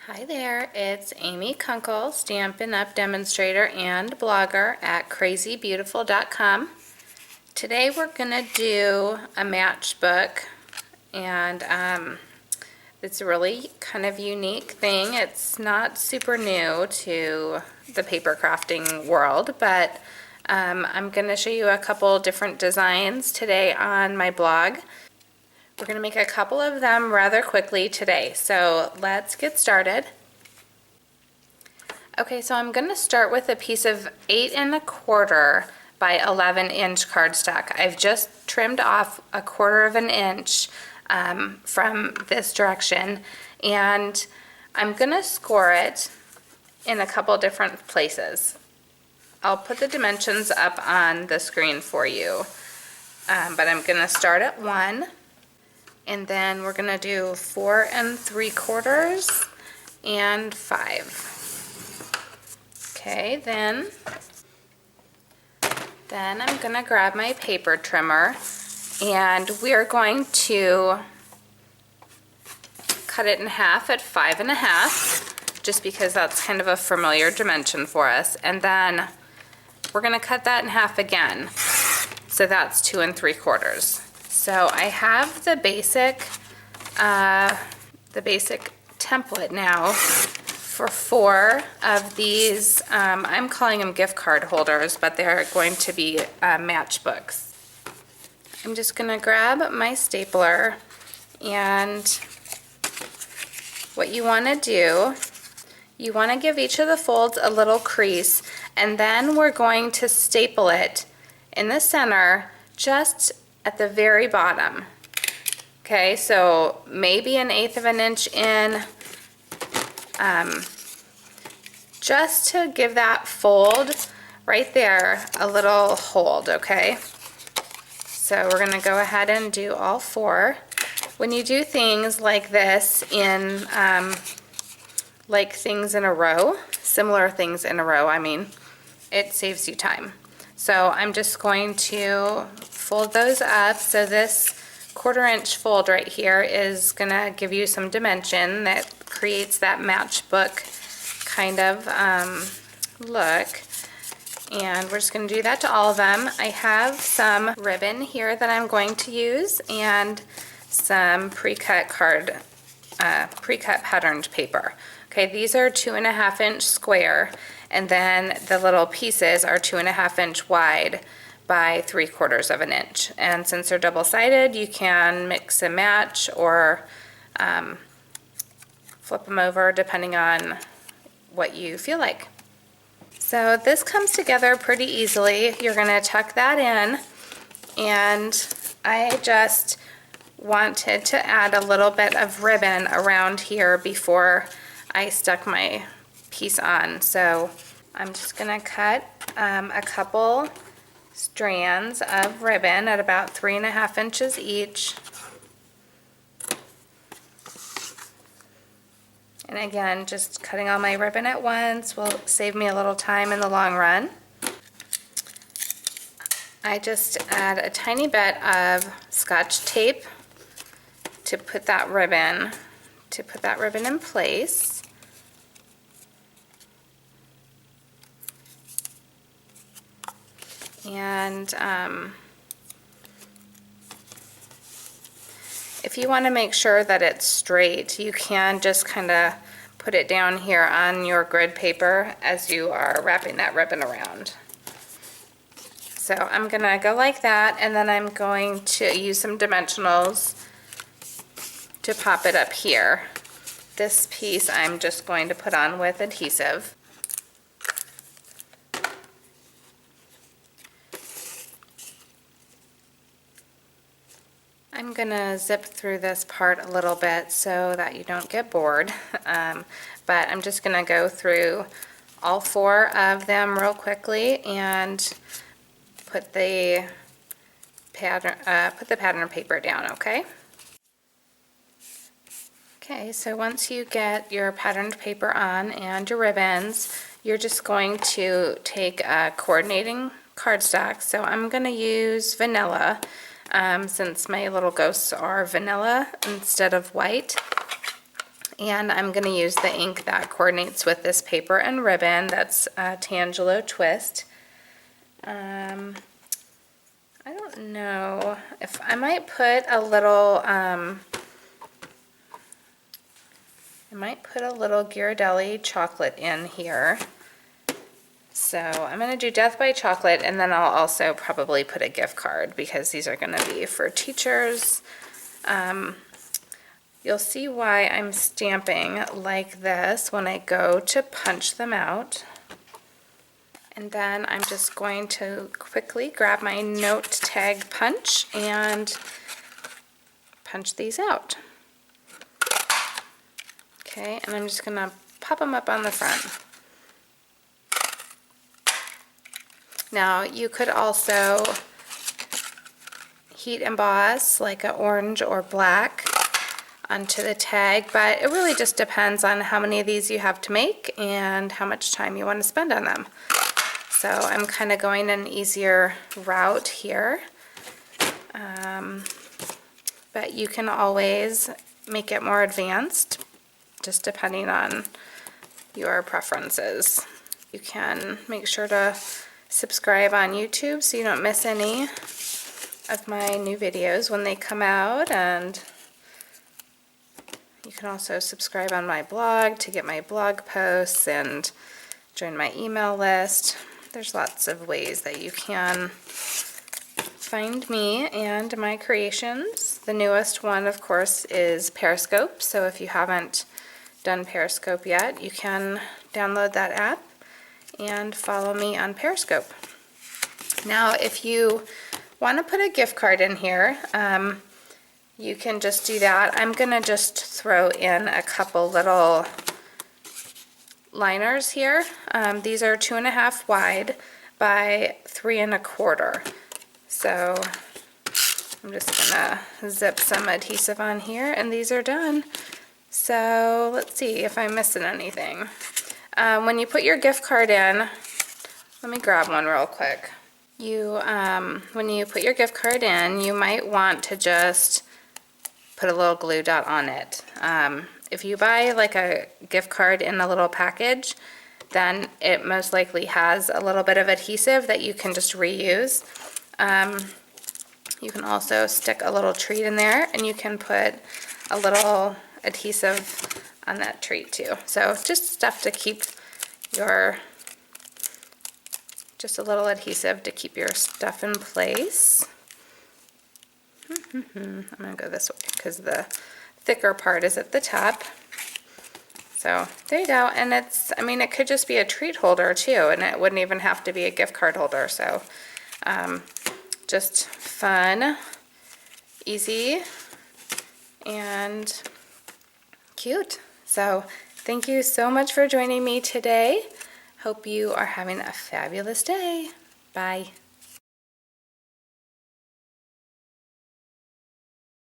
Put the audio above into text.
Hi there, it's Amy Kunkel, Stampin' Up! Demonstrator and blogger at crazybeautiful.com. Today we're going to do a matchbook, and it's a really kind of unique thing. It's not super new to the paper crafting world, but I'm going to show you a couple different designs today on my blog. We're going to make a couple of them rather quickly today, so let's get started. Okay, so I'm going to start with a piece of 8 1/4 by 11-inch cardstock. I've just trimmed off 1/4 of an inch from this direction, and I'm going to score it in a couple different places. I'll put the dimensions up on the screen for you, but I'm going to start at 1. And then we're going to do 4 3/4 and 5. Okay, then I'm going to grab my paper trimmer, and we are going to cut it in half at 5 1/2, just because that's kind of a familiar dimension for us. And then we're going to cut that in half again, so that's 2 3/4. So I have the basic template now for 4 of these. I'm calling them gift card holders, but they're going to be matchbooks. I'm just going to grab my stapler, and what you want to do, you want to give each of the folds a little crease, and then we're going to staple it in the center just at the very bottom. Okay, so maybe 1/8 of an inch in, just to give that fold right there a little hold, okay? So we're going to go ahead and do all 4. When you do things like this in, like things in a row, similar things in a row, I mean, it saves you time. So I'm just going to fold those up. So this 1/4 inch fold right here is going to give you some dimension that creates that matchbook kind of look. And we're just going to do that to all of them. I have some ribbon here that I'm going to use, and some pre-cut patterned paper. Okay, these are 2 1/2 inch square, and then the little pieces are 2 1/2 inch wide by 3/4 of an inch. And since they're double-sided, you can mix and match or flip them over depending on what you feel like. So this comes together pretty easily. You're going to tuck that in, and I just wanted to add a little bit of ribbon around here before I stuck my piece on. So I'm just going to cut a couple strands of ribbon at about 3 1/2 inches each. And again, just cutting all my ribbon at once will save me a little time in the long run. I just add a tiny bit of Scotch tape to put that ribbon in place. And if you want to make sure that it's straight, you can just kind of put it down here on your grid paper as you are wrapping that ribbon around. So I'm going to go like that, and then I'm going to use some dimensionals to pop it up here. This piece I'm just going to put on with adhesive. I'm going to zip through this part a little bit so that you don't get bored, but I'm just going to go through all 4 of them real quickly and put the pattern paper down, okay? Okay, so once you get your patterned paper on and your ribbons, you're just going to take a coordinating cardstock. So I'm going to use vanilla, since my little ghosts are vanilla instead of white. And I'm going to use the ink that coordinates with this paper and ribbon. That's Tangelo Twist. I don't know if I might put a little, Ghirardelli chocolate in here. So I'm going to do Death by Chocolate, and then I'll also probably put a gift card because these are going to be for teachers. You'll see why I'm stamping like this when I go to punch them out. And then I'm just going to quickly grab my note tag punch and punch these out. Okay, and I'm just going to pop them up on the front. Now you could also heat emboss like an orange or black onto the tag, but it really just depends on how many of these you have to make and how much time you want to spend on them. So I'm kind of going an easier route here, but you can always make it more advanced just depending on your preferences. You can make sure to subscribe on YouTube so you don't miss any of my new videos when they come out, and you can also subscribe on my blog to get my blog posts and join my email list. There's lots of ways that you can find me and my creations. The newest one, of course, is Periscope, so if you haven't done Periscope yet, you can download that app and follow me on Periscope. Now, if you want to put a gift card in here, you can just do that. I'm going to just throw in a couple little liners here. These are 2.5 wide by 3.25. So I'm just going to zip some adhesive on here, and these are done. So let's see if I'm missing anything. When you put your gift card in, let me grab one real quick. When you put your gift card in, you might want to just put a little glue dot on it. If you buy like a gift card in a little package, then it most likely has a little bit of adhesive that you can just reuse. You can also stick a little treat in there, and you can put a little adhesive on that treat too. So just stuff to keep just a little adhesive to keep your stuff in place. I'm going to go this way because the thicker part is at the top. So there you go. And it could just be a treat holder too, and it wouldn't even have to be a gift card holder. So just fun, easy, and cute. So thank you so much for joining me today. Hope you are having a fabulous day. Bye.